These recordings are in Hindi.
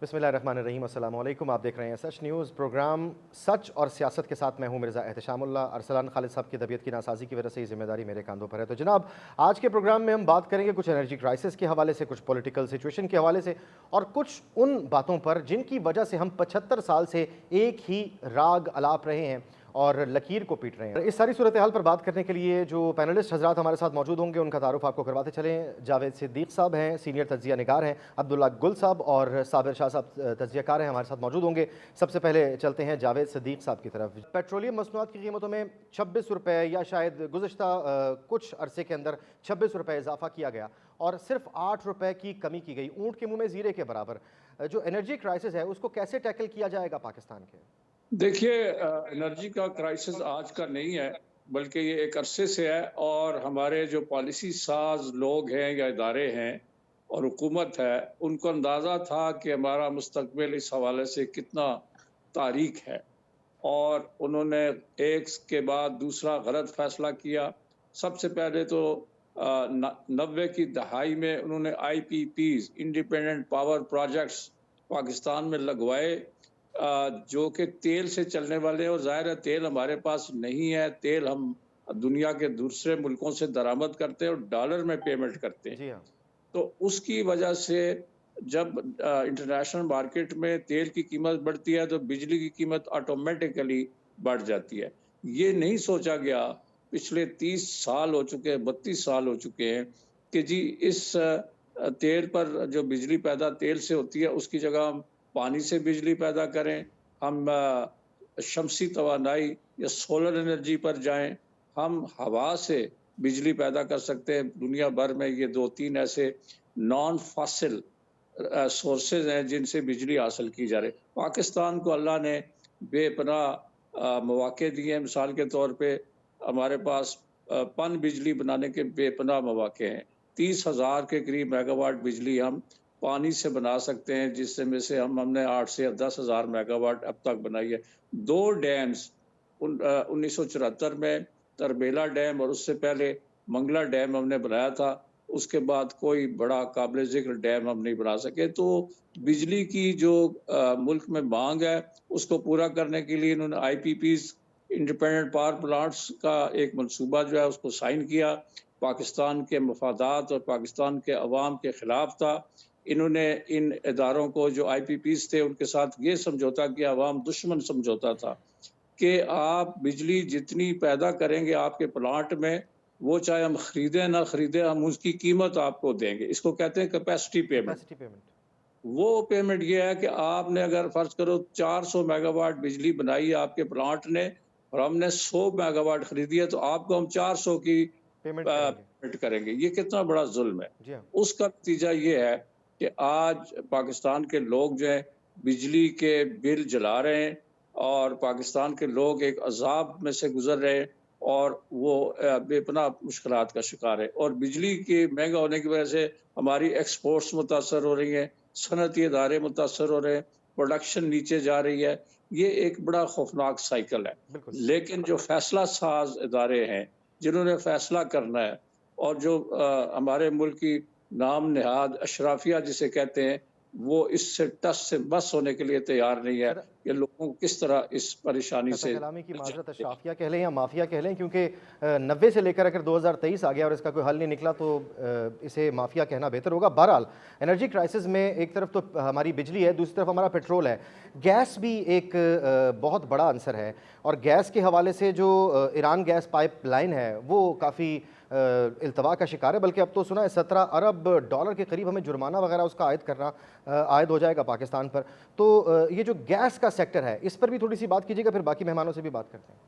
बिस्मिल्लाहिर्रहमानिर्रहीम, अस्सलाम वालेकुम। आप देख रहे हैं सच न्यूज़ प्रोग्राम। सच और सियासत के साथ मैं हूं मिर्ज़ा एहतशामुल्लाह। अरसलान खालिद साहब की तबीयत की नासाज़ी की वजह से ये जिम्मेदारी मेरे कंधों पर है। तो जनाब, आज के प्रोग्राम में हम बात करेंगे कुछ एनर्जी क्राइसिस के हवाले से, कुछ पॉलिटिकल सिचुएशन के हवाले से और कुछ उन बातों पर जिनकी वजह से हम 75 साल से एक ही राग अलाप रहे हैं और लकीर को पीट रहे हैं। इस सारी सूरत हाल पर बात करने के लिए जो पैनलिस्ट हजरात हमारे साथ मौजूद होंगे उनका तारुफ आपको करवाते चलें। जावेद सिद्दीक साहब हैं, सीनियर तज्जिया निगार हैं, अब्दुल्ला गुल साहब और साबिर शाह साहब तज्जियाकार हैं, हमारे साथ मौजूद होंगे। सबसे पहले चलते हैं जावेद सिद्दीक साहब की तरफ। पेट्रोलियम मसनूआत की कीमतों में 26 रुपये या शायद गुज़श्ता कुछ अरसे के अंदर 26 रुपये इजाफा किया गया और सिर्फ 8 रुपये की कमी की गई, ऊँट के मुँह में ज़ीरे के बराबर। जो एनर्जी क्राइसिस है उसको कैसे टैकल किया जाएगा पाकिस्तान के? देखिए, एनर्जी का क्राइसिस आज का नहीं है, बल्कि ये एक अरसे से है। और हमारे जो पॉलिसी साज लोग हैं या इदारे हैं और हुकूमत है, उनको अंदाज़ा था कि हमारा मुस्तकबिल इस हवाले से कितना तारीख है, और उन्होंने एक के बाद दूसरा गलत फैसला किया। सबसे पहले तो 90 की दहाई में उन्होंने IPPs, independent power projects, Pakistan में लगवाए, जो कि तेल से चलने वाले हैं। और ज़ाहिर है तेल हमारे पास नहीं है, तेल हम दुनिया के दूसरे मुल्कों से दरामद करते हैं और डॉलर में पेमेंट करते हैं। जी हाँ। तो उसकी वजह से जब इंटरनेशनल मार्केट में तेल की कीमत बढ़ती है तो बिजली की कीमत ऑटोमेटिकली बढ़ जाती है। ये नहीं सोचा गया, पिछले 30 साल हो चुके हैं, 32 साल हो चुके हैं कि जी इस तेल पर जो बिजली पैदा तेल से होती है उसकी जगह हम पानी से बिजली पैदा करें, हम शमसी तवानाई या सोलर एनर्जी पर जाएं, हम हवा से बिजली पैदा कर सकते हैं। दुनिया भर में ये 2-3 ऐसे नॉन फॉसिल सोर्सेज हैं जिनसे बिजली हासिल की जा रही है। पाकिस्तान को अल्लाह ने बेपनाह मौके दिए हैं। मिसाल के तौर पे हमारे पास पन बिजली बनाने के बेपनाह मौके हैं। 30,000 के करीब मेगावाट बिजली हम पानी से बना सकते हैं, जिससे में से हमने 8 से 10,000 मेगावाट अब तक बनाई है। 2 डैम्स 1974 में तरबेला डैम और उससे पहले मंगला डैम हमने बनाया था। उसके बाद कोई बड़ा काबिल ज़िक्र डैम हम नहीं बना सके। तो बिजली की जो मुल्क में मांग है उसको पूरा करने के लिए इन्होंने IPPs, इंडिपेंडेंट पावर प्लांट्स का एक मंसूबा जो है उसको साइन किया। पाकिस्तान के मफादात और पाकिस्तान के अवाम के खिलाफ था। इन्होंने इन इदारों को जो IPPs थे उनके साथ ये समझौता किया, अवाम दुश्मन समझौता था, कि आप बिजली जितनी पैदा करेंगे आपके प्लांट में, वो चाहे हम खरीदें ना खरीदें, हम उसकी कीमत आपको देंगे। इसको कहते हैं कैपेसिटी पेमेंट। Capacity payment. वो पेमेंट ये है कि आपने अगर फर्ज करो 400 मेगावाट बिजली बनाई है आपके प्लांट ने और हमने 100 मेगावाट खरीदी है, तो आपको हम 400 की पेमेंट करेंगे। पेमेंट करेंगे। ये कितना बड़ा जुल्म है। जी हाँ। उसका नतीजा ये है कि आज पाकिस्तान के लोग जो है बिजली के बिल जला रहे हैं और पाकिस्तान के लोग एक अजाब में से गुजर रहे हैं और वो बेपनाह मुश्किलात का शिकार है। और बिजली के महंगा होने की वजह से हमारी एक्सपोर्ट्स मुतासर हो रही हैं, सनती इदारे मुतासर हो रहे हैं, प्रोडक्शन नीचे जा रही है। ये एक बड़ा खौफनाक साइकिल है। बिल्कुल। लेकिन जो फैसला साज इदारे हैं जिन्होंने फैसला करना है और जो हमारे मुल्क की नाम नहाद अशराफिया जिसे कहते हैं, वो इससे टस से बस होने के लिए तैयार नहीं है सर, कि लोगों को किस तरह इस परेशानी से कलामी की माजरत अशराफिया कह लें या माफिया कह लें, क्योंकि 90 से लेकर अगर 2023 आ गया और इसका कोई हल नहीं निकला तो इसे माफिया कहना बेहतर होगा। बहरहाल, एनर्जी क्राइसिस में एक तरफ तो हमारी बिजली है, दूसरी तरफ हमारा पेट्रोल है, गैस भी एक बहुत बड़ा आंसर है। और गैस के हवाले से जो ईरान गैस पाइपलाइन है वो काफ़ी इल्तवा का शिकार है, बल्कि अब तो सुना है 17 अरब डॉलर के करीब हमें जुर्माना वगैरह उसका आयद हो जाएगा पाकिस्तान पर। तो ये जो गैस का सेक्टर है इस पर भी थोड़ी सी बात कीजिएगा, फिर बाकी मेहमानों से भी बात करते हैं।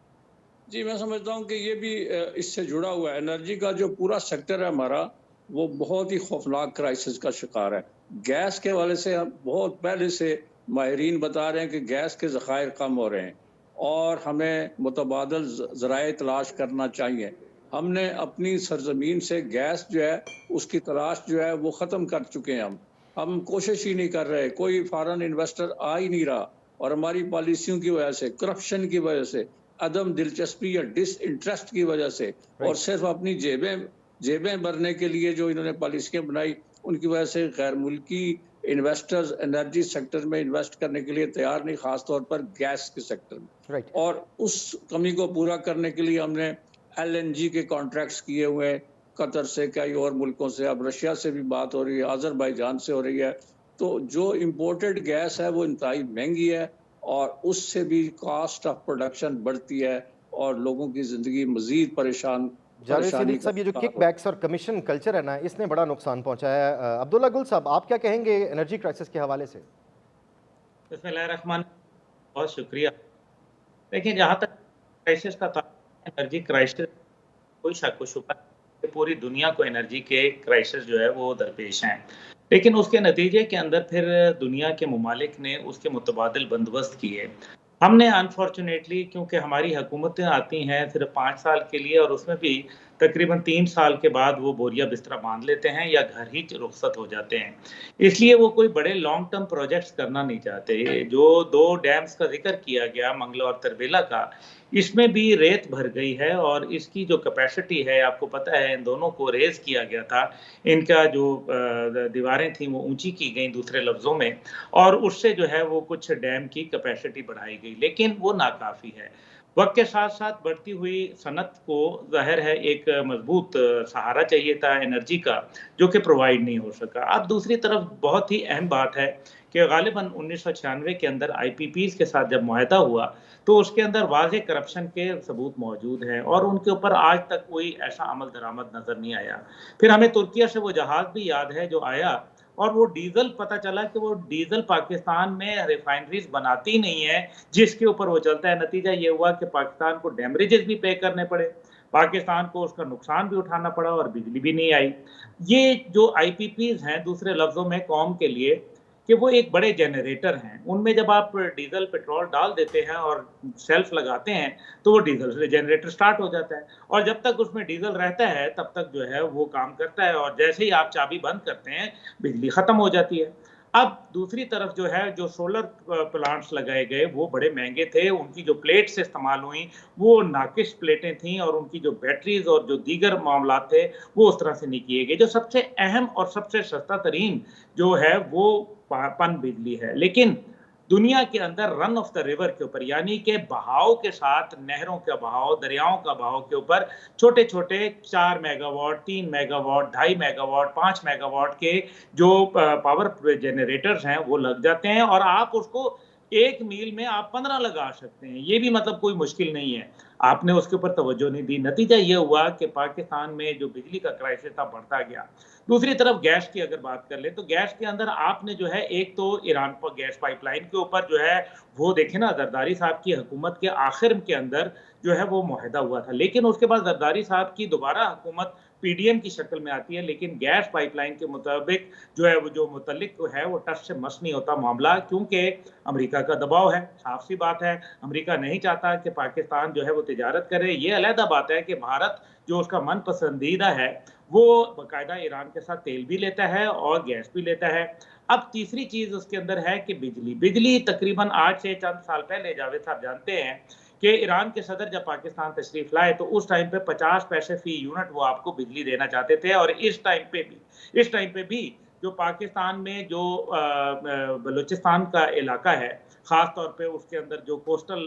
जी, मैं समझता हूँ कि ये भी इससे जुड़ा हुआ है। एनर्जी का जो पूरा सेक्टर है हमारा, वो बहुत ही खौफनाक क्राइसिस का शिकार है। गैस के हवाले से हम बहुत पहले से माहिरीन बता रहे हैं कि गैस के ज़खायर कम हो रहे हैं और हमें मुतबादल ज़राए तलाश करना चाहिए। हमने अपनी सरजमीन से गैस जो है उसकी तलाश जो है वो ख़त्म कर चुके हैं। हम कोशिश ही नहीं कर रहे, कोई फॉरेन इन्वेस्टर आ ही नहीं रहा। और हमारी पॉलिसियों की वजह से, करप्शन की वजह से, अदम दिलचस्पी या डिसइंटरेस्ट की वजह से और सिर्फ अपनी जेबें जेबें भरने के लिए जो इन्होंने पॉलिसियां बनाई, उनकी वजह से गैर मुल्की इन्वेस्टर्स एनर्जी सेक्टर में इन्वेस्ट करने के लिए तैयार नहीं, खास तौर पर गैस के सेक्टर में। राइट। और उस कमी को पूरा करने के लिए हमने एलएनजी के कॉन्ट्रैक्ट्स किए हुए हैं, कतर से, कई और मुल्कों से, अब रशिया से भी बात हो रही है, अजरबैजान से हो रही है। तो जो इम्पोर्टेड गैस है वो इंतहाई महंगी है और उससे भी कॉस्ट ऑफ प्रोडक्शन बढ़ती है और लोगों की ज़िंदगी मज़ीद जावेद परेशानी सिद्दीकी का साहब, ये जो शिकार किक हो। बैक्स और कमीशन कल्चर है ना, इसने बड़ा नुकसान पहुंचाया है। अब्दुल्ला गुल साहब, आप क्या कहेंगे एनर्जी क्राइसिस के हवाले से? बिस्मिल्लाहिर्रहमान, बहुत शुक्रिया। देखिए, जहाँ तक क्राइसिस का एनर्जी क्राइसिस, कोई शक व शुबा नहीं कि पूरी दुनिया को एनर्जी के क्राइसिस जो है वो दरपेश हैं। लेकिन उसके नतीजे के अंदर फिर दुनिया के ममालिक ने उसके मुतबादिल बंदोबस्त किए। हमने अनफॉर्चुनेटली, क्योंकि हमारी हुकूमतें आती हैं सिर्फ 5 साल के लिए और उसमें भी तकरीबन 3 साल के बाद वो बोरिया बिस्तरा बांध लेते हैं या घर ही रुखसत हो जाते हैं। इसलिए वो कोई बड़े लॉन्ग टर्म प्रोजेक्ट्स करना नहीं चाहते। जो 2 डैम्स का ज़िक्र किया गया, मंगला और तरबेला का, इसमें भी रेत भर गई है और इसकी जो कैपेसिटी है, आपको पता है, इन दोनों को रेज़ किया गया था। इनका जो दीवारें थी वो ऊँची की गईं, दूसरे लफ्ज़ों में, और उससे जो है वो कुछ डैम की कैपेसिटी बढ़ाई गई, लेकिन वो नाकाफ़ी है। वक़्त के साथ-साथ बढ़ती हुई सनत को ज़ाहिर है एक मज़बूत सहारा चाहिए था एनर्जी का, जो कि प्रोवाइड नहीं हो सका। अब दूसरी तरफ बहुत ही अहम बात है कि ग़ालिबन 1996 के अंदर आईपीपीज़ के साथ जब मुआहदा हुआ, तो उसके अंदर वाज़ेह करप्शन के सबूत मौजूद हैं और उनके ऊपर आज तक कोई ऐसा अमल दरामद नज़र नहीं आया। फिर हमें तुर्किया से वो जहाज़ भी याद है जो आया, और वो डीज़ल, पता चला कि वो डीज़ल पाकिस्तान में रिफाइनरीज़ बनाती ही नहीं है, जिसके ऊपर वो चलता है। नतीजा ये हुआ कि पाकिस्तान को डैमरेजेस भी पे करने पड़े, पाकिस्तान को उसका नुकसान भी उठाना पड़ा और बिजली भी नहीं आई। ये जो आईपीपीज़ हैं, दूसरे लफ्ज़ों में कौम के लिए, कि वो एक बड़े जनरेटर हैं। उनमें जब आप डीज़ल, पेट्रोल डाल देते हैं और शेल्फ लगाते हैं, तो वो डीज़ल से जनरेटर स्टार्ट हो जाता है और जब तक उसमें डीज़ल रहता है, तब तक जो है वो काम करता है और जैसे ही आप चाबी बंद करते हैं, बिजली खत्म हो जाती है। अब दूसरी तरफ जो है, जो सोलर प्लांट्स लगाए गए, वो बड़े महँगे थे, उनकी जो प्लेट्स इस्तेमाल हुईं, वो नाकिस प्लेटें थीं और उनकी जो बैटरीज़ और जो दीगर मामलात थे, वो उस तरह से नहीं किए गए। जो सबसे अहम और सबसे सस्ता तरीन जो है, वो पन बिजली है। लेकिन दुनिया के अंदर रन ऑफ द रिवर के ऊपर, यानी कि बहाव के साथ, नहरों का बहाव, दरियाओं का बहाव के ऊपर छोटे-छोटे 4 मेगावाट, 3 मेगावाट, 2.5 मेगावाट, 5 मेगावाट के जो पावर जनरेटर्स हैं, वो लग जाते हैं और आप उसको 1 मील में आप 15 लगा सकते हैं। ये भी मतलब कोई मुश्किल नहीं है। आपने उसके ऊपर तवज्जो नहीं दी। नतीजा ये हुआ कि पाकिस्तान में जो बिजली का क्राइसिस था, बढ़ता गया। दूसरी तरफ गैस की अगर बात कर लें, तो गैस के अंदर आपने जो है, एक तो ईरान पर गैस पाइपलाइन के ऊपर जो है, वो देखें ना, ज़रदारी साहब की हुकूमत के आखिर के अंदर जो है वो मुआहदा हुआ था। लेकिन उसके बाद ज़रदारी साहब की दोबारा हुकूमत पीडीएम की शक्ल में आती है, लेकिन गैस पाइपलाइन के मुताबिक जो है, वो जो मुतल्लिक है, वो टस से मस नहीं होता मामला, क्योंकि अमेरिका का दबाव है। साफ-सी बात है, अमेरिका नहीं चाहता कि पाकिस्तान जो है वो तिजारत करे। ये अलहदा बात है कि भारत, जो उसका मन पसंदीदा है, वो बाकायदा ईरान के साथ तेल भी लेता है और गैस भी लेता है। अब तीसरी चीज़ उसके अंदर है कि बिजली। बिजली तकरीबन आज से चंद साल पहले, जावेद साहब जानते हैं कि ईरान के सदर जब पाकिस्तान तशरीफ़ लाए, तो उस टाइम पे 50 पैसे फ़ी यूनिट वो आपको बिजली देना चाहते थे और इस टाइम पे भी जो पाकिस्तान में जो बलूचिस्तान का इलाका है, ख़ास तौर पे उसके अंदर जो कोस्टल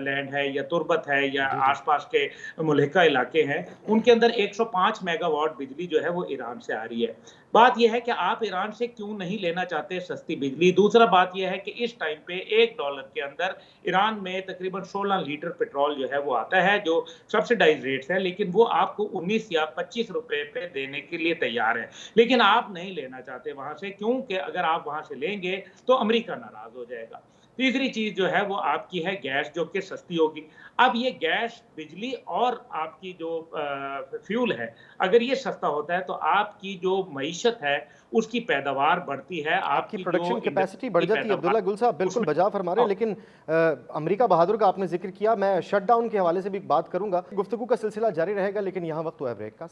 लैंड है या तुर्बत है या जी, जी। आस-पास के मुल्हिका इलाके हैं, उनके अंदर 105 मेगावाट बिजली जो है वो ईरान से आ रही है। बात ये है कि आप ईरान से क्यों नहीं लेना चाहते सस्ती बिजली? दूसरा बात ये है कि इस टाइम पे $1 के अंदर ईरान में तकरीबन 16 लीटर पेट्रोल जो है वो आता है, जो सब्सिडाइज़्ड रेट्स है, लेकिन वो आपको 19 या ₹25 पे देने के लिए तैयार है। लेकिन आप नहीं लेना चाहते वहाँ से, क्योंकि अगर आप वहाँ से लेंगे, तो अमेरिका नाराज़ हो जाएगा। तीसरी चीज़ जो है वो आपकी है गैस, जो कि सस्ती होगी। अब ये गैस, बिजली और आपकी जो फ्यूल है, अगर ये सस्ता होता है, तो आपकी जो मईशत है, उसकी पैदावार बढ़ती है, आपकी आपकी जो प्रोडक्शन कैपेसिटी इंडस्ट्री बढ़ की जाती है। पैदावार, अब्दुल्ला गुल साहब बिल्कुल उसमें बजा फरमा रहे हैं, लेकिन अमेरिका बहादुर का आपने जिक्र किया, मैं शटडाउन के हवाले से भी बात करूंगा। गुफ्तगू का सिलसिला जारी रहेगा, लेकिन यहाँ वक्त हुआ है ब्रेक का।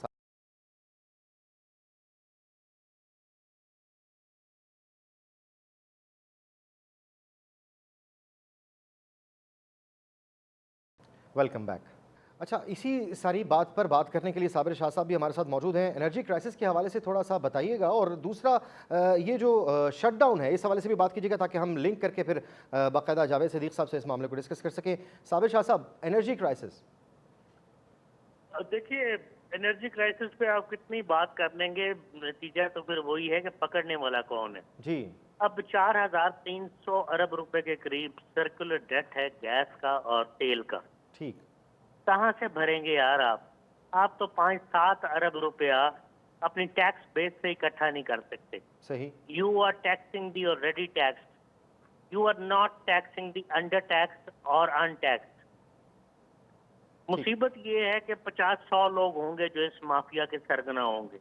Welcome back. अच्छा, इसी सारी बात पर बात करने के लिए साबिर शाह साहब भी हमारे साथ मौजूद हैं। एनर्जी क्राइसिस के हवाले से थोड़ा-सा बताइएगा, और दूसरा ये जो शटडाउन है, इस हवाले से भी बात कीजिएगा, ताकि हम लिंक करके फिर बाकायदा जावेद सिद्दीक साहब से इस मामले को डिस्कस कर सकें। साबिर शाह साहब, एनर्जी क्राइसिस। देखिए, एनर्जी क्राइसिस पे आप कितनी बात कर लेंगे, नतीजा तो फिर वही है कि पकड़ने वाला कौन है। जी। अब 4,300 अरब रुपए के करीब सर्कुलर डेट है गैस का और तेल का। ठीक। कहाँ से भरेंगे यार आप तो 5-7 अरब रुपया अपनी टैक्स बेस से इकट्ठा नहीं कर सकते। सही। You are taxing the already tax, you are not taxing the under tax और अनटैक्स। मुसीबत ये है कि 50-100 लोग होंगे जो इस माफिया के सरगना होंगे।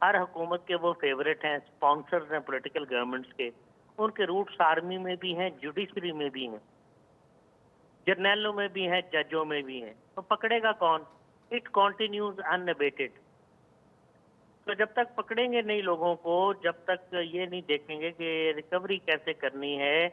हर हुकूमत के वो फेवरेट हैं, स्पॉन्सर्स हैं पॉलिटिकल गवर्नमेंट्स के। उनके रूट्स आर्मी में भी हैं, जुडिशरी में भी हैं, जर्नैलों में भी हैं, जजों में भी हैं। तो पकड़ेगा कौन? It continues unabated. तो जब तक पकड़ेंगे नहीं लोगों को, जब तक ये नहीं देखेंगे कि रिकवरी कैसे करनी है,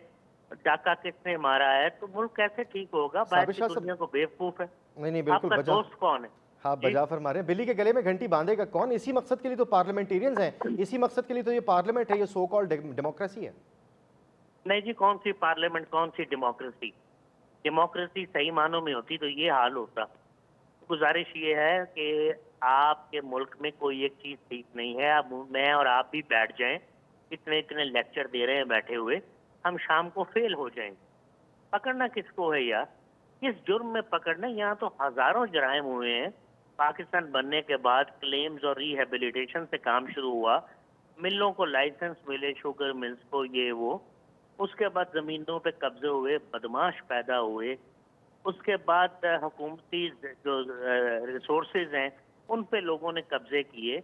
डाका किसने मारा है, तो मुल्क कैसे ठीक होगा? बाहर साबिर की शाह साहब, दुनिया को बेवकूफ है। नहीं बिल्कुल आपका बजा, दोस्त कौन है? हाँ जी? बजा फरमा रहे हैं। बिल्ली के गले में घंटी बांधेगा कौन? इसी मकसद के लिए तो पार्लियामेंटेरियंस हैं, इसी मकसद के लिए तो ये पार्लियामेंट है, ये सो कॉल्ड डेमोक्रेसी है। नहीं जी, कौन सी पार्लियामेंट, कौन सी डेमोक्रेसी? डेमोक्रेसी सही मानों में होती तो ये हाल होता। गुजारिश ये है कि आपके मुल्क में कोई एक चीज ठीक नहीं है, अब मैं और आप भी बैठ जाएं, इतने इतने लेक्चर दे रहे हैं बैठे हुए, हम शाम को फेल हो जाएंगे। पकड़ना किसको है यार? किस जुर्म में पकड़ना? यहाँ तो हजारों जराइम हुए हैं। पाकिस्तान बनने के बाद क्लेम्स और रिहेबिलिटेशन से काम शुरू हुआ, मिलों को लाइसेंस मिले, शुगर मिल्स को, ये वो। उसके बाद जमीनों पे कब्जे हुए, बदमाश पैदा हुए। उसके बाद हुकूमती जो रिसोर्सेज हैं उन पे लोगों ने कब्जे किए।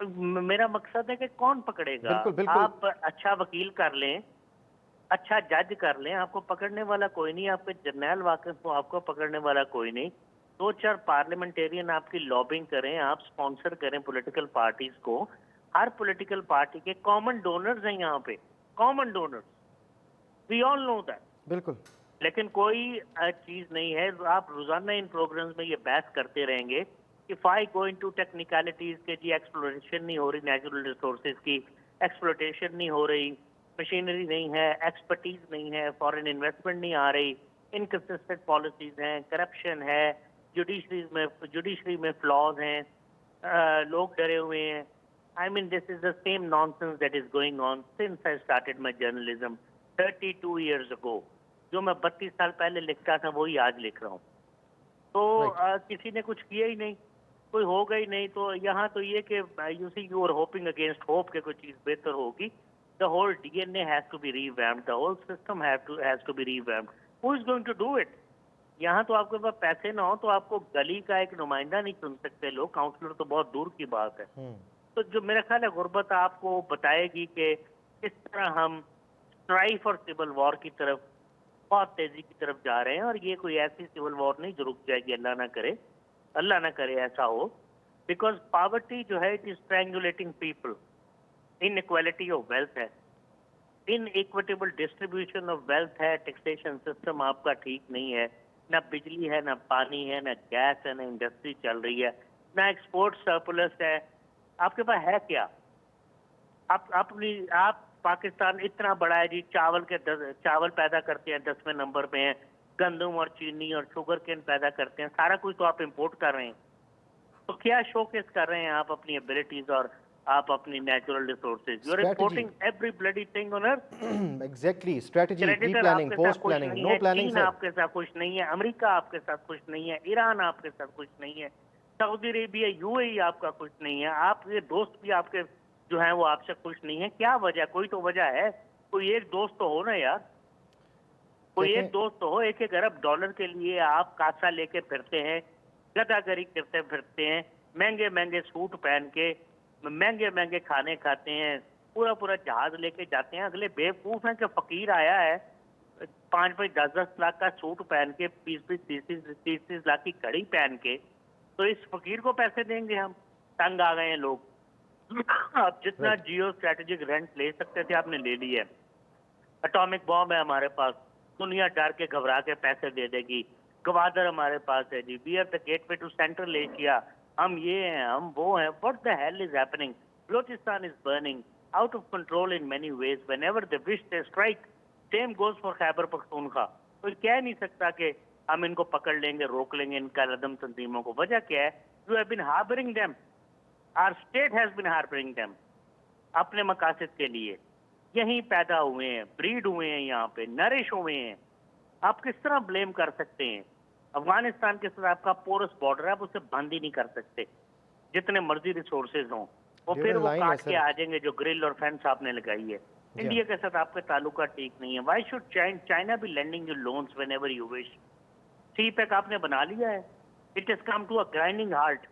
मेरा मकसद है कि कौन पकड़ेगा? बिल्कुल बिल्कुल। आप अच्छा वकील कर लें, अच्छा जज कर लें, आपको पकड़ने वाला कोई नहीं। आपके जर्नैल वाकिफ हो, आपको पकड़ने वाला कोई नहीं। 2-4 पार्लियामेंटेरियन आपकी लॉबिंग करें, आप स्पॉन्सर करें पॉलिटिकल पार्टीज को। हर पॉलिटिकल पार्टी के कॉमन डोनर्स हैं यहाँ पे, common donors, we all know that. बिल्कुल। लेकिन कोई चीज नहीं है। आप रोजाना इन प्रोग्राम्स में ये बहस करते रहेंगे कि फाई गो इनटू टेक्निकलिटीज के जी एक्सप्लोरेशन नहीं हो रही, नेचुरल रिसोर्सेज की एक्सप्लोटेशन नहीं हो रही, मशीनरी नहीं है, एक्सपर्टीज नहीं है, फॉरेन इन्वेस्टमेंट नहीं आ रही, इनकंसिस्टेंट पॉलिसीज हैं, करप्शन है, जुडिशरी में फ्लॉज हैं, लोग डरे हुए हैं। I mean this is the same nonsense that is going on since I started my journalism 32 years ago। जो मैं 32 साल पहले लिखता था वही आज लिख रहा हूँ। तो किसी ने कुछ किया ही नहीं, कोई होगा ही नहीं। तो यहाँ तो ये कि you see you are hoping against hope कि कोई चीज बेहतर होगी। The whole DNA has to be revamped, the whole system has to be revamped. Who is going to do it? यहाँ तो आपके पास पैसे ना हो तो आपको गली का एक नुमाइंदा नहीं चुन सकते लोग, काउंसलर तो बहुत दूर की बात है। तो जो मेरा ख्याल है गुर्बत आपको बताएगी कि किस तरह हम स्ट्राइफ और सिविल वॉर की तरफ बहुत तेजी की तरफ जा रहे हैं। और ये कोई ऐसी सिविल वॉर नहीं जो रुक जाएगी, अल्लाह ना करे ऐसा हो। बिकॉज पॉवर्टी जो है it is strangulating people, inequality of wealth है, इनइक्विटेबल डिस्ट्रीब्यूशन ऑफ वेल्थ है, टैक्सेशन सिस्टम आपका ठीक नहीं है, ना बिजली है, ना पानी है, ना गैस है, ना इंडस्ट्री चल रही है, ना एक्सपोर्ट सरप्लस है। आपके पास है क्या? आप पाकिस्तान इतना बड़ा है जी, चावल पैदा करते हैं 10वें नंबर पे हैं, गंदम और चीनी और शुगर केन पैदा करते हैं, सारा कुछ तो आप इंपोर्ट कर रहे हैं। तो क्या शोकेस कर रहे हैं आप अपनी एबिलिटीज और आप अपनी natural resources? You are importing every bloody thing on earth. Exactly, strategy, pre creditor planning, आपके साथ पोस्ट खुश प्लानिंग, नहीं नो है, प्लानिंग चीन सर। आपके साथ खुश नहीं है, अमेरिका आपके साथ खुश नहीं है, ईरान आपके साथ खुश नहीं है, सऊदी अरेबिया UAE आपका खुश नहीं है, आपके दोस्त भी आपके जो है वो आपसे खुश नहीं है। क्या वजह? कोई तो वजह है, कोई एक दोस्त तो हो ना यार, कोई एक दोस्त तो हो। $1 अरब डॉलर के लिए आप कासा लेके फिरते हैं, गदागरी करते फिरते हैं, महंगे महंगे सूट पहन के, महंगे महंगे खाने खाते हैं, पूरा पूरा जहाज लेके जाते हैं। अगले बेवकूफ हैं कि फकीर आया है 5-5, 10-10 लाख का सूट पहन के, 20-20, 30-30 लाख की घड़ी पहन के, तो इस फकीर को पैसे देंगे हम? तंग आ गए हैं लोग। आप जितना जियो स्ट्रेटेजिक रेंट ले सकते थे आपने ले लिया। एटॉमिक बॉम्ब है हमारे पास, दुनिया डर के घबरा के पैसे दे देगी। गवादर हमारे पास है जी, we are the gateway to Central Asia, हम ये हैं, हम वो हैं. What the hell is happening? Balochistan is burning out of control in many ways. Whenever they wish they strike. Same goes for Khyber Pakhtunkhwa. कोई कह नहीं सकता कि हम इनको पकड़ लेंगे, रोक लेंगे इन कलदम तंजीमों को. वजह क्या है? You have been harbouring them. Our state has been harbouring them अपने मकासद के लिए. यहीं पैदा हुए हैं, ब्रीड हुए हैं, यहाँ पे नरिश हुए हैं. आप किस तरह ब्लेम कर सकते हैं? अफगानिस्तान के साथ आपका पोरस बॉर्डर है, आप उसे बंद ही नहीं कर सकते जितने मर्जी रिसोर्सेज हों. और फिर वो काट के आ जाएंगे जो ग्रिल और फेंस आपने लगाई है. इंडिया के साथ आपके ताल्लुका ठीक नहीं है. Why should China be lending you loans whenever you wish? CPEC आपने बना लिया है. It is come to a grinding halt.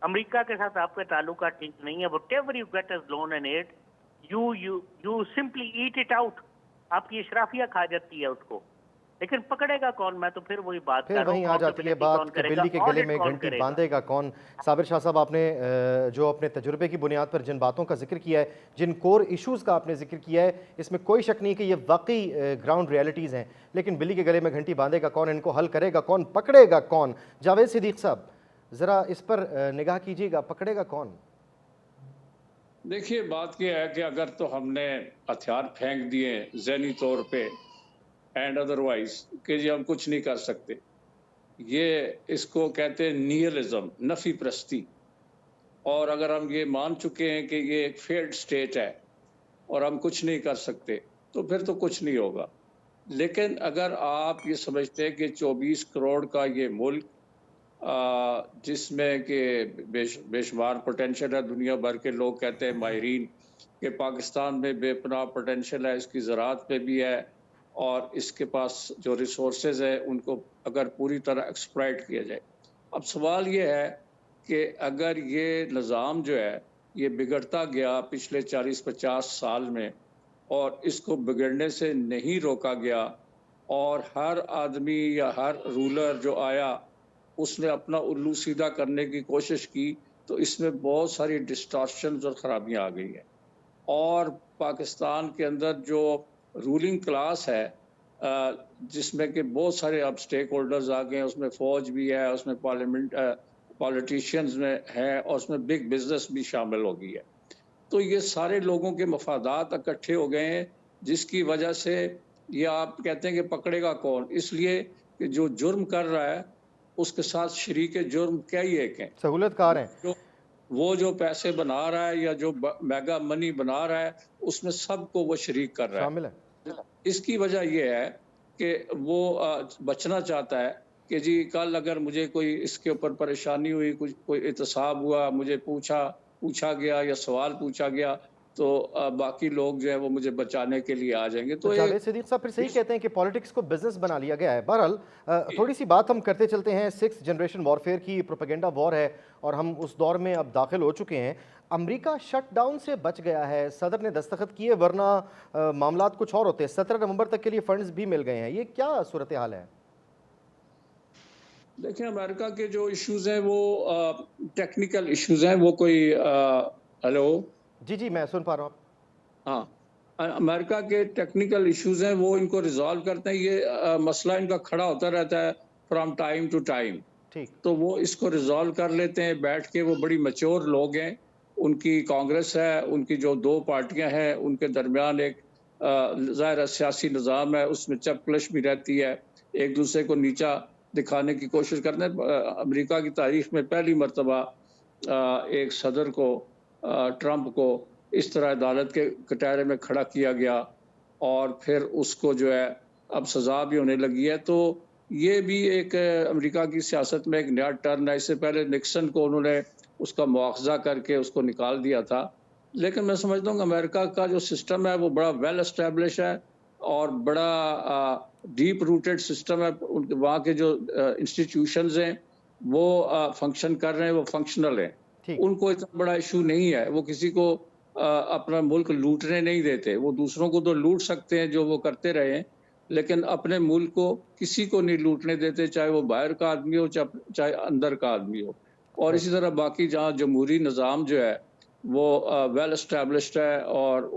America के साथ आपके ताल्लुका ठीक नहीं है. Whatever you get as loan and aid, you simply eat it out. आपकी इशराफिया खा जाती है उसको. लेकिन पकड़ेगा कौन? मैं तो फिर वही बात कर रहा हूँ. वहीं आ जाती है बात कि बिल्ली के गले में घंटी बांधेगा कौन. साबिर शाह साहब, आपने जो अपने तजुर्बे की बुनियाद पर जिन बातों का जिक्र किया है, जिन कोर इश्यूज़ का आपने जिक्र किया है, इसमें कोई शक नहीं कि ये वाकई ग्राउंड रियलिटीज़ हैं. लेकिन बिल्ली के गले में घंटी बांधेगा कौन, इनको हल करेगा कौन, पकड़ेगा कौन? जावेद सिद्दीक साहब, ज़रा इस पर निगाह कीजिएगा, पकड़ेगा कौन? देखिए, बात यह है कि अगर तो हमने हथियार फेंक दिए ज़हनी तौर पे एंड अदरवाइज कि जी हम कुछ नहीं कर सकते, ये इसको कहते हैं निहिलिज्म, नफी प्रस्ती. और अगर हम ये मान चुके हैं कि ये एक फेल्ड स्टेट है और हम कुछ नहीं कर सकते, तो फिर तो कुछ नहीं होगा. लेकिन अगर आप ये समझते हैं कि 24 करोड़ का ये मुल्क जिसमें कि बेशुमार पोटेंशियल है, दुनिया भर के लोग कहते हैं माहिरीन कि पाकिस्तान में बेपनाह पोटेंशियल है, इसकी ज़राअत पे भी है और इसके पास जो रिसोर्सेज है उनको अगर पूरी तरह एक्सप्लॉइट किया जाए. अब सवाल ये है कि अगर ये निज़ाम जो है ये बिगड़ता गया पिछले 40-50 साल में और इसको बिगड़ने से नहीं रोका गया और हर आदमी या हर रूलर जो आया उसने अपना उल्लू सीधा करने की कोशिश की, तो इसमें बहुत सारी डिस्टॉर्शंस और ख़राबियाँ आ गई हैं. और पाकिस्तान के अंदर जो रूलिंग क्लास है जिसमें कि बहुत सारे अब स्टेक होल्डर्स आ गए हैं, उसमें फ़ौज भी है, उसमें पार्लियामेंट पॉलिटिशियंस में है और उसमें बिग बिजनेस भी शामिल हो गई है. तो ये सारे लोगों के मफादात इकट्ठे हो गए हैं, जिसकी वजह से ये आप कहते हैं कि पकड़ेगा कौन, इसलिए कि जो जुर्म कर रहा है उसके साथ शरीक जुर्म क्या ही एक हैं, सहूलतकार हैं. वो जो पैसे बना रहा है या जो मेगा मनी बना रहा है उसमें सबको वो शरीक कर रहा शामिल है. इसकी वजह ये है कि वो बचना चाहता है कि जी कल अगर मुझे कोई इसके ऊपर परेशानी हुई, कुछ कोई एहतसाब हुआ, मुझे पूछा गया या सवाल पूछा गया, तो बाकी लोग जो है वो मुझे बचाने के लिए आ जाएंगे. तो जावेद सिद्दीक साहब फिर सही कहते हैं कि पॉलिटिक्स को बिजनेस बना लिया गया है. बहरहाल थोड़ी सी बात हम करते चलते हैं. 6th जनरेशन वॉरफेयर की प्रोपेगेंडा वॉर है और हम उस दौर में अब दाखिल हो चुके हैं. अमेरिका शटडाउन से बच गया है, सदर ने दस्तखत किए, वरना मामलात कुछ और होते. 17 नवंबर तक के लिए फंड्स भी मिल गए हैं. ये क्या सूरत हाल है? देखिए, अमेरिका के जो इश्यूज हैं वो टेक्निकल इश्यूज हैं. वो कोई हेलो जी मैं सुन पा रहा हूँ. हाँ, अमेरिका के टेक्निकल इश्यूज हैं वो इनको रिजॉल्व करते हैं. ये मसला इनका खड़ा होता रहता है फ्रॉम टाइम टू टाइम. ठीक, तो वो इसको रिजॉल्व कर लेते हैं बैठ के. वो बड़ी मैच्योर लोग हैं, उनकी कांग्रेस है, उनकी जो 2 पार्टियां हैं उनके दरमियान एक ज़ाहिर सियासी निज़ाम है, उसमें चपकलश भी रहती है, एक दूसरे को नीचा दिखाने की कोशिश करते हैं. अमेरिका की तारीख में पहली मरतबा एक सदर को ट्रंप को इस तरह अदालत के कटहरे में खड़ा किया गया और फिर उसको जो है अब सज़ा भी होने लगी है. तो ये भी एक अमेरिका की सियासत में एक नया टर्न है. इससे पहले निक्सन को उन्होंने उसका मुआवजा करके उसको निकाल दिया था. लेकिन मैं समझता हूँ कि अमेरिका का जो सिस्टम है वो बड़ा वेल एस्टेब्लिश है और बड़ा डीप रूटेड सिस्टम है. वहाँ के जो इंस्टीट्यूशंस हैं वो फंक्शन कर रहे हैं, वो फंक्शनल हैं. उनको इतना बड़ा इशू नहीं है. वो किसी को अपना मुल्क लूटने नहीं देते. वो दूसरों को तो लूट सकते हैं जो वो करते रहे हैं, लेकिन अपने मुल्क को किसी को नहीं लूटने देते, चाहे वो बाहर का आदमी हो चाहे अंदर का आदमी हो. और इसी तरह बाकी जहाँ जमहूरी निज़ाम जो है वो वेल एस्टेब्लिश्ड है और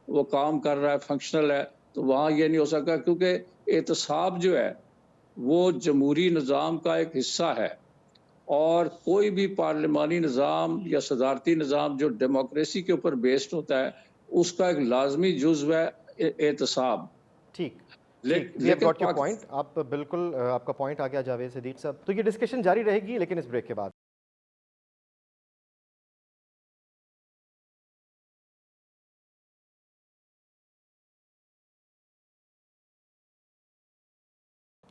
वो काम कर रहा है, फंक्शनल है, तो वहाँ ये नहीं हो सकता. क्योंकि एहतसाब जो है वो जमहूरी निज़ाम का एक हिस्सा है, और कोई भी पार्लिमानी निज़ाम या सदारती निज़ाम जो डेमोक्रेसी के ऊपर बेस्ड होता है, उसका एक लाजमी जुज़्व है एहतसाब। ठीक ले, ठीक, वी हैव लेकिन गॉट योर पाक, पॉइंट। आप बिल्कुल आपका पॉइंट आ गया जावेद सदीक साहब। तो ये डिस्कशन जारी रहेगी लेकिन इस ब्रेक के बाद।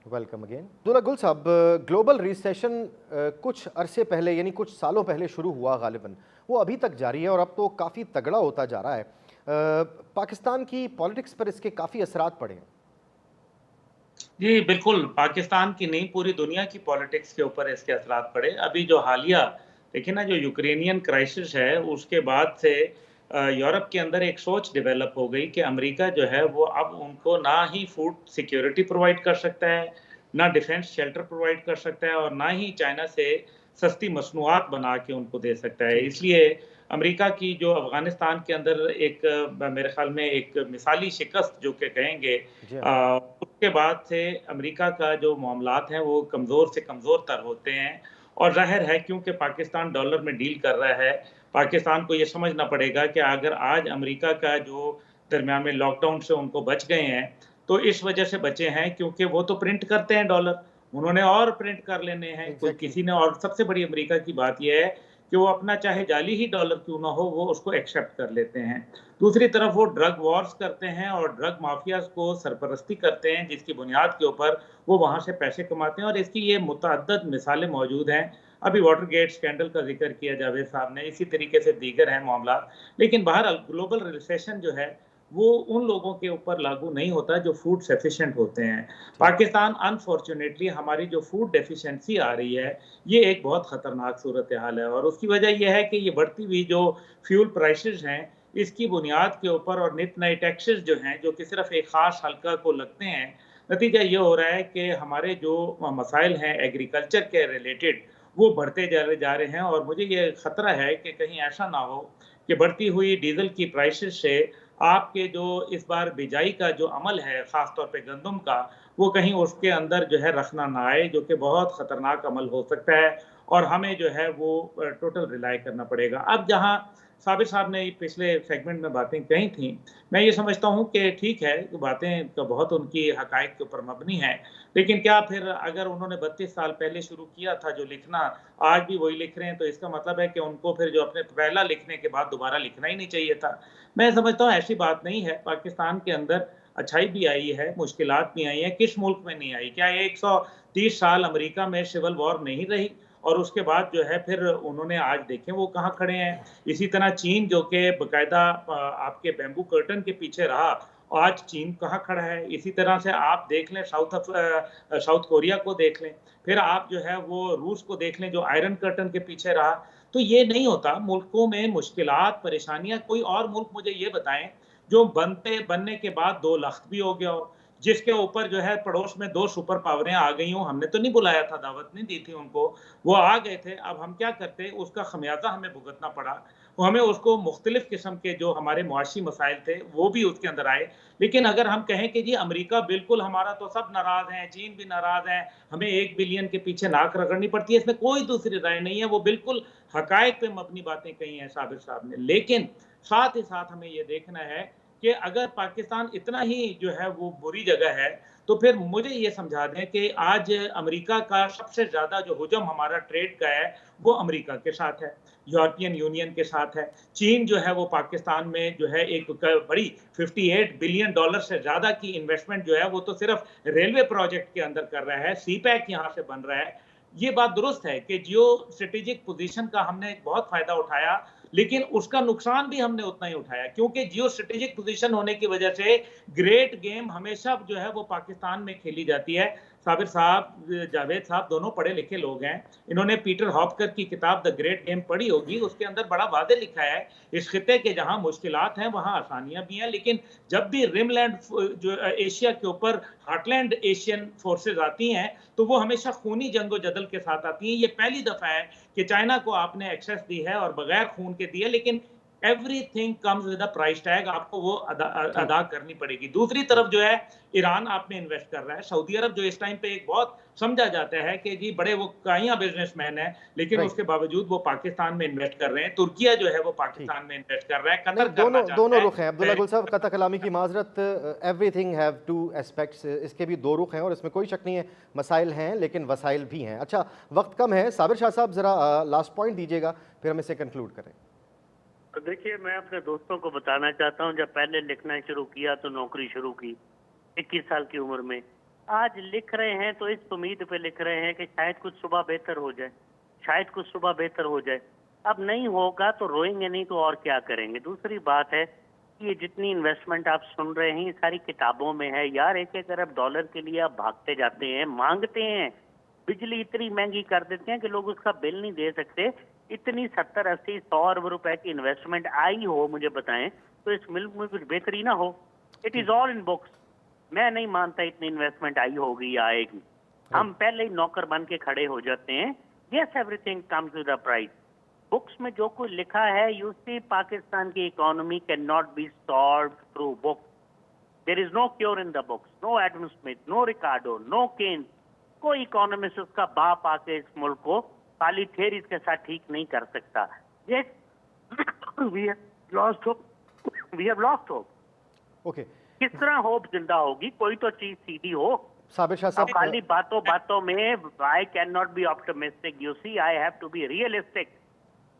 Welcome again. अब्दुल्ला गुल साहब, ग्लोबल रिसेशन कुछ अरसे पहले यानी कुछ सालों पहले शुरू हुआ, गालिबन वो अभी तक जारी है और अब तो काफ़ी तगड़ा होता जा रहा है। पाकिस्तान की पॉलिटिक्स पर इसके काफ़ी असरात पड़े हैं। जी बिल्कुल, पाकिस्तान की नहीं पूरी दुनिया की पॉलिटिक्स के ऊपर इसके असरात पड़े। अभी जो हालिया देखिए ना, जो यूक्रेनियन क्राइसिस है उसके बाद से यूरोप के अंदर एक सोच डेवलप हो गई कि अमेरिका जो है वो अब उनको ना ही फूड सिक्योरिटी प्रोवाइड कर सकता है, ना डिफेंस शेल्टर प्रोवाइड कर सकता है, और ना ही चाइना से सस्ती मसनूआत बना के उनको दे सकता है। इसलिए अमेरिका की जो अफगानिस्तान के अंदर एक मेरे ख्याल में एक मिसाली शिकस्त जो कि कहेंगे, उसके बाद से अमेरिका का जो मामलात हैं वो कमज़ोर से कमज़ोर तर होते हैं। और ज़ाहिर है क्योंकि पाकिस्तान डॉलर में डील कर रहा है, पाकिस्तान को ये समझना पड़ेगा कि अगर आज अमेरिका का जो दरमियान में लॉकडाउन से उनको बच गए हैं, तो इस वजह से बचे हैं क्योंकि वो तो प्रिंट करते हैं डॉलर, उन्होंने और प्रिंट कर लेने हैं। कोई किसी ने, और सबसे बड़ी अमेरिका की बात यह है कि वो अपना चाहे जाली ही डॉलर क्यों ना हो, वो उसको एक्सेप्ट कर लेते हैं। दूसरी तरफ वो ड्रग वॉर्स करते हैं और ड्रग माफियाज को सरपरस्ती करते हैं, जिसकी बुनियाद के ऊपर वो वहाँ से पैसे कमाते हैं, और इसकी ये मुतअद्दद मिसालें मौजूद हैं। अभी वाटरगेट स्कैंडल का जिक्र किया जावेद साहब ने, इसी तरीके से दीगर हैं मामला। लेकिन बहरहाल ग्लोबल रिसेशन जो है वो उन लोगों के ऊपर लागू नहीं होता जो फूड सफिशिएंट होते हैं। पाकिस्तान अनफॉर्चुनेटली हमारी जो फूड डेफिशिएंसी आ रही है, ये एक बहुत खतरनाक सूरत हाल है, और उसकी वजह यह है कि ये बढ़ती हुई जो फ्यूल प्राइसेस हैं, इसकी बुनियाद के ऊपर, और नित नए टैक्सेस जो हैं जो कि सिर्फ एक खास हल्का को लगते हैं, नतीजा ये हो रहा है कि हमारे जो मसाइल हैं एग्रीकल्चर के रिलेटेड वो बढ़ते जा रहे हैं। और मुझे ये खतरा है कि कहीं ऐसा ना हो कि बढ़ती हुई डीजल की प्राइसेस से आपके जो इस बार बिजाई का जो अमल है, खासतौर पे गंदम का, वो कहीं उसके अंदर जो है रखना ना आए, जो कि बहुत खतरनाक अमल हो सकता है, और हमें जो है वो टोटल रिलाई करना पड़ेगा। अब जहाँ साबिर साहब ने पिछले सेगमेंट में बातें कही थी, मैं ये समझता हूँ कि ठीक है, बातें तो बहुत उनकी हकायक के ऊपर मबनी है, लेकिन क्या फिर अगर उन्होंने 32 साल पहले शुरू किया था जो लिखना, आज भी वही लिख रहे हैं, तो इसका मतलब है कि उनको फिर जो अपने पहला लिखने के बाद दोबारा लिखना ही नहीं चाहिए था। मैं समझता हूँ ऐसी बात नहीं है। पाकिस्तान के अंदर अच्छाई भी आई है, मुश्किलात भी आई हैं, किस मुल्क में नहीं आई? क्या ये 130 साल अमेरिका में सिविल वॉर नहीं रही? और उसके बाद जो है फिर उन्होंने आज देखें वो कहाँ खड़े हैं। इसी तरह चीन जो कि बाकायदा आपके बैम्बू कर्टन के पीछे रहा, आज चीन कहाँ खड़ा है। इसी तरह से आप देख लें साउथ कोरिया को देख लें, फिर आप जो है वो रूस को देख लें जो आयरन कर्टन के पीछे रहा। तो ये नहीं होता, मुल्कों में मुश्किलात, परेशानियां, कोई और मुल्क मुझे ये बताएं जो बनने के बाद 2 लख्त भी हो गया हो, जिसके ऊपर जो है पड़ोस में 2 सुपर पावरें आ गई हों, हमने तो नहीं बुलाया था, दावत नहीं दी थी उनको, वो आ गए थे। अब हम क्या करते, उसका खमियाजा हमें भुगतना पड़ा। वो हमें उसको मुख्तलिफ किस्म के जो हमारे मुआशी मसाइल थे वो भी उसके अंदर आए। लेकिन अगर हम कहें कि जी अमेरिका बिल्कुल हमारा तो सब नाराज हैं, चीन भी नाराज है, हमें 1 बिलियन के पीछे नाक रगड़नी पड़ती है, इसमें कोई दूसरी राय नहीं है। वो बिल्कुल हकायक पे मबनी बातें कही हैं साबिर साहब ने। लेकिन साथ ही साथ हमें ये देखना है कि अगर पाकिस्तान इतना ही जो है वो बुरी जगह है, तो फिर मुझे ये समझा दें कि आज अमेरिका का सबसे ज्यादा जो हुजम हमारा ट्रेड का है वो अमेरिका के साथ है, यूरोपियन यूनियन के साथ है। चीन जो है वो पाकिस्तान में जो है एक बड़ी 58 बिलियन डॉलर से ज्यादा की इन्वेस्टमेंट जो है वो तो सिर्फ रेलवे प्रोजेक्ट के अंदर कर रहा है, सीपैक यहाँ से बन रहा है। ये बात दुरुस्त है कि जियो स्ट्रेटेजिक पोजीशन का हमने बहुत फायदा उठाया, लेकिन उसका नुकसान भी हमने उतना ही उठाया, क्योंकि जियो स्ट्रेटेजिक पोजीशन होने की वजह से ग्रेट गेम हमेशा जो है वो पाकिस्तान में खेली जाती है। साबिर साहब, जावेद साहब दोनों पढ़े लिखे लोग हैं, इन्होंने पीटर हॉपकर की किताब द ग्रेट गेम पढ़ी होगी, उसके अंदर बड़ा वादे लिखा है इस खिते के जहां मुश्किलात हैं वहां आसानियां भी हैं। लेकिन जब भी रिमलैंड जो एशिया के ऊपर हार्टलैंड एशियन फोर्सेज आती हैं तो वो हमेशा खूनी जंगो-जदल के साथ आती हैं। ये पहली दफा है कि चाइना को आपने एक्सेस दी है और बगैर खून के दी है, लेकिन everything comes with a price tag, आपको वो अदा करनी पड़ेगी। दूसरी तरफ जो है ईरान आप में इन्वेस्ट कर रहा है, सऊदी अरब जो इस टाइम पे एक बहुत समझा जाता है कि जी बड़े वो काइया बिजनेसमैन है, लेकिन उसके बावजूद वो पाकिस्तान में इन्वेस्ट कर रहे हैं। तुर्किया जो है वो पाकिस्तान में इन्वेस्ट कर रहा है, कतर करना चाहता दोनों है। रुख हैं अब्दुल्ला गुल साहब, कतई कलामी की माजरत, एवरीथिंग हैव टू एस्पेक्ट्स, इसके भी दो रुख हैं और इसमें कोई शक नहीं है, मसाइल हैं लेकिन वसाइल भी हैं। अच्छा, वक्त कम है, साबिर शाह साहब ज़रा लास्ट पॉइंट दीजिएगा, फिर हम इसे कंक्लूड करें। तो देखिए, मैं अपने दोस्तों को बताना चाहता हूँ, जब पहले लिखना शुरू किया तो नौकरी शुरू की 21 साल की उम्र में। आज लिख रहे हैं तो इस उम्मीद पे लिख रहे हैं कि शायद कुछ सुबह बेहतर हो जाए, शायद कुछ सुबह बेहतर हो जाए। अब नहीं होगा तो रोएंगे नहीं तो और क्या करेंगे। दूसरी बात है कि ये जितनी इन्वेस्टमेंट आप सुन रहे हैं ये सारी किताबों में है यार। 1-1 अरब डॉलर के लिए आप भागते जाते हैं, मांगते हैं, बिजली इतनी महंगी कर देते हैं कि लोग उसका बिल नहीं दे सकते। इतनी 70, 80, 100 अरब रुपए की इन्वेस्टमेंट आई हो, मुझे बताएं, तो इस मुल्क में कुछ बेहतरी ना हो। It is all in books. मैं नहीं मानता इतनी इन्वेस्टमेंट आई होगी या आएगी। हम पहले ही नौकर बन के खड़े हो जाते हैं। Yes, everything comes with a price. Books में जो कुछ लिखा है, यू सी, पाकिस्तान की economy can not be solve through books. There is no cure in the books. No Adam Smith, no Ricardo, no Keynes, कोई इकोनॉमिस्ट उसका बाप आके इस मुल्क को खाली थेरीज के साथ ठीक नहीं कर सकता। Yes, we have lost hope, we have lost hope. Okay, किस तरह होप जिंदा होगी? कोई तो चीज सीधी हो। साबिर शाह अब साहब, खाली बातों बातों में I can not be optimistic, you see, I have to be realistic.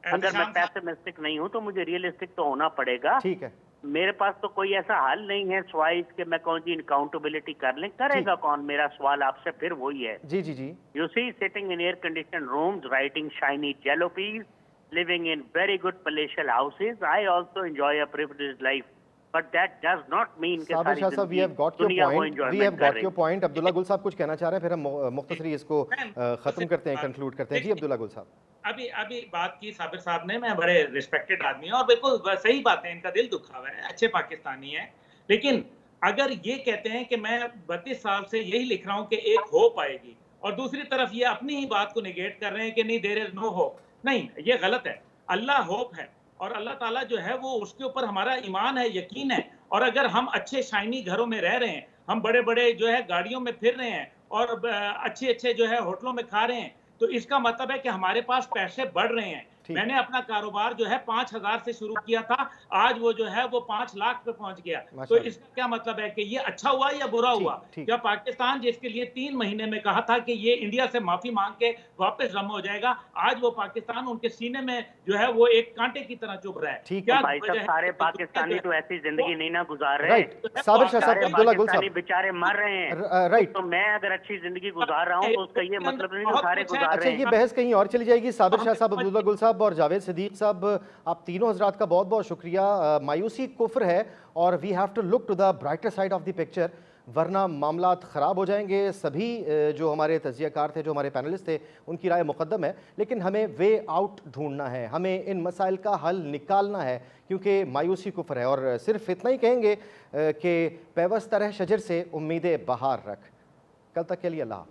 अगर मैं पैसिमिस्टिक नहीं हूं तो मुझे रियलिस्टिक तो होना पड़ेगा। ठीक है, मेरे पास तो कोई ऐसा हल नहीं है स्वाइस के मैं कौन जी अकाउंटेबिलिटी कर लें। करेगा कौन? मेरा सवाल आपसे फिर वही है। जी जी जी, You see, sitting in air-conditioned rooms, writing shiny jalopies, living in very good palatial houses. I also enjoy a privileged life, but that does not mean कि साबिर सारी शाह साहब, वी हैव जिंदगी गॉट योर दुनिया को पॉइंट, वी हैव enjoyment कर गॉट रही योर है। पॉइंट। अब्दुल्ला गुल साहब कुछ कहना चाह रहे हैं, फिर हम मुख्तसरी इसको मैं ख़त्म करते हैं, कंक्लूड करते हैं। जी अब्दुल्ला गुल साहब। अभी अभी बात की साबिर साहब ने, मैं बड़े रिस्पेक्टेड आदमी हूं और बिल्कुल सही बात है, इनका दिल दुखा हुआ है, अच्छे पाकिस्तानी है। लेकिन अगर ये कहते हैं कि मैं 32 साल से यही लिख रहा हूं कि एक होप आएगी, और दूसरी तरफ ये अपनी ही बात को निगेट कर रहे हैं कि नहीं, देयर इज नो होप, नहीं, ये गलत है। अल्लाह होप है और अल्लाह ताला जो है वो, उसके ऊपर हमारा ईमान है, यकीन है। और अगर हम अच्छे शाइनी घरों में रह रहे हैं, हम बड़े बड़े जो है गाड़ियों में फिर रहे हैं और अच्छे अच्छे जो है होटलों में खा रहे हैं, तो इसका मतलब है कि हमारे पास पैसे बढ़ रहे हैं। मैंने अपना कारोबार जो है 5,000 से शुरू किया था, आज वो जो है वो 5 लाख पे पहुंच गया। तो इसका क्या मतलब है कि ये अच्छा हुआ या बुरा हुआ? क्या पाकिस्तान जिसके लिए 3 महीने में कहा था कि ये इंडिया से माफी मांग के वापस जमा हो जाएगा, आज वो पाकिस्तान उनके सीने में जो है वो एक कांटे की तरह चुभ रहा है। क्या भाई साहब, सारे पाकिस्तानी तो ऐसी जिंदगी नहीं ना गुजार रहे। साबिर शाह साहब, अब्दुल्ला गुल साहब, बेचारे मर रहे हैं। राइट, तो मैं अगर अच्छी जिंदगी गुजार रहा हूँ तो उसका ये मतलब नहीं कि सारे गुजार रहे हैं। ये बहस कहीं और चली जाएगी। साबिर शाह साहब, अब्दुल्ला गुल साहब और जावेद सिद्दीक साहब, आप तीनों हजरात का बहुत बहुत शुक्रिया। मायूसी कुफ्र है और we have to look to the brighter side of the picture, वरना मामला ख़राब हो जाएंगे। सभी जो हमारे तज्ज़ियाकार थे, जो हमारे पैनलिस्ट थे, उनकी राय मुक़द्दम है, लेकिन हमें वे आउट ढूंढना है, हमें इन मसाइल का हल निकालना है, क्योंकि मायूसी कुफ्र है। और सिर्फ इतना ही कहेंगे कि पैवस्त रह शजर से उम्मीदें बहार रख। कल तक के लिए अल्लाह।